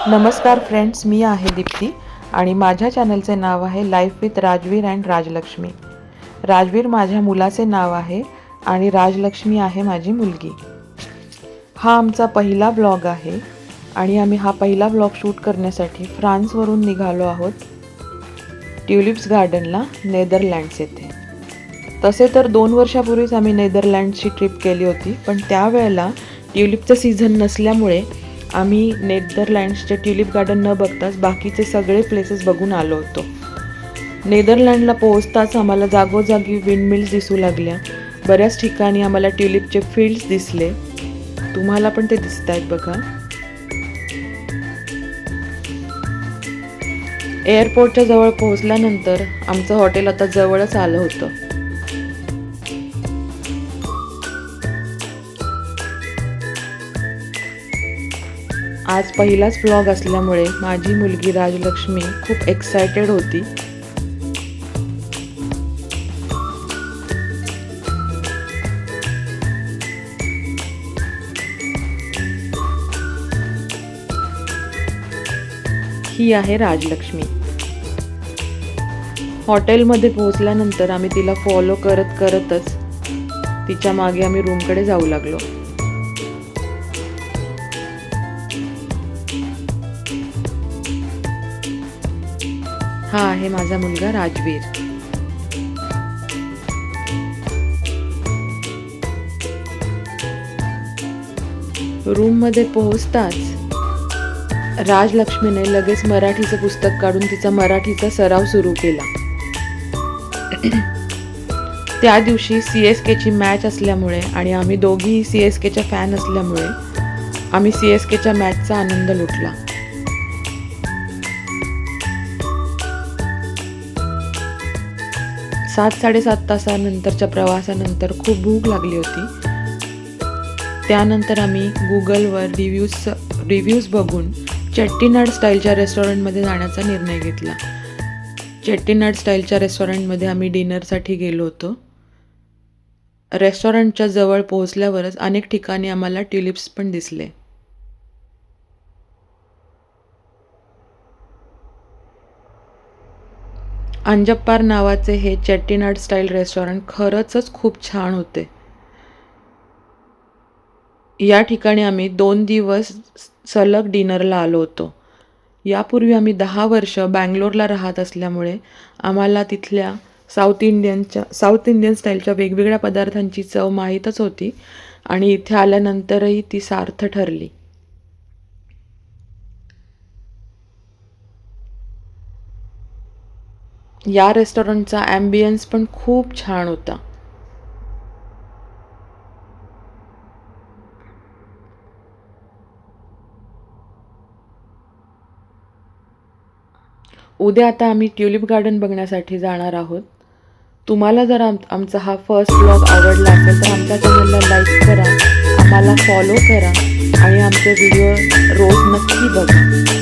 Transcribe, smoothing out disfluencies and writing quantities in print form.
नमस्कार फ्रेंड्स, मी आहे दीप्ती आणि माझ्या चॅनलचे नाव आहे life with Rajveer and Rajlakshmi. Rajveer माझ्या मुलाचे नाव आहे आणि राजलक्ष्मी आहे माझी मुलगी. हा आमचा पहिला ब्लॉग आहे आणि आम्ही हा पहिला ब्लॉग शूट करण्यासाठी फ्रान्सवरून निघालो आहोत ट्युलिप्स गार्डनला, नेदरलँड्स येथे. तसे तर 2 वर्षापूर्वीच आम्ही नेदरलँड्सची ट्रिप केली होती, पण त्यावेळेला ट्युलिपचं सीझन नसल्यामुळे आम्ही नेदरलँड्सचे ट्युलिप गार्डन न बघताच बाकीचे सगळे प्लेसेस बघून आलो होतो. नेदरलँडला पोहोचताच आम्हाला जागोजागी विंडमिल्स दिसू लागल्या. बऱ्याच ठिकाणी आम्हाला ट्युलिपचे फील्ड्स दिसले. तुम्हाला पण ते दिसत आहेत बघा. एअरपोर्टच्या जवळ पोहोचल्यानंतर आमचं हॉटेल आता जवळच आलं होतं. आज पहिलाच व्लॉग असल्यामुळे माझी मुलगी राजलक्ष्मी खूप एक्सायटेड होती. ही आहे राजलक्ष्मी. हॉटेलमध्ये पोहोचल्यानंतर आम्ही तिला फॉलो करतच तिच्या मागे आम्ही रूमकडे जाऊ लागलो. हा आहे माझा मुलगा राजवीर. रूममध्ये पोहोचताच राजलक्ष्मीने लगेच मराठीचं पुस्तक काढून तिचा मराठीचा सराव सुरू केला. त्या दिवशी CSKची मॅच असल्यामुळे आणि आम्ही दोघीही CSKच्या फॅन असल्यामुळे आम्ही CSKच्या मॅचचा आनंद लुटला. साडेसात तासानंतरच्या प्रवासानंतर खूप भूक लागली होती. त्यानंतर आम्ही गुगलवर रिव्ह्यूज बघून चेट्टीनाड स्टाईलच्या रेस्टॉरंटमध्ये जाण्याचा निर्णय घेतला. चेट्टीनाड स्टाईलच्या रेस्टॉरंटमध्ये आम्ही डिनरसाठी गेलो होतो. रेस्टॉरंटच्या जवळ पोहोचल्यावरच अनेक ठिकाणी आम्हाला ट्युलिप्स पण दिसले. अंजप्पार नावाचे हे चेट्टीनाड स्टाईल रेस्टॉरंट खरंच खूप छान होते. या ठिकाणी आम्ही 2 दिवस सलग डिनरला आलो होतो. यापूर्वी आम्ही 10 वर्ष बँगलोरला राहत असल्यामुळे आम्हाला तिथल्या साऊथ इंडियन स्टाईलच्या वेगवेगळ्या पदार्थांची चव माहीतच होती आणि इथे आल्यानंतरही ती सार्थ ठरली. या रेस्टॉरंटचा ॲम्बियन्स पण खूप छान होता. उद्या आता आम्ही ट्युलिप गार्डन बघण्यासाठी जाणार आहोत. तुम्हाला जर आमचा हा फर्स्ट व्लॉग आवडला असेल तर आमच्या चॅनलला लाईक करा, आम्हाला फॉलो करा आणि आमचे व्हिडिओ रोज नक्की बघा.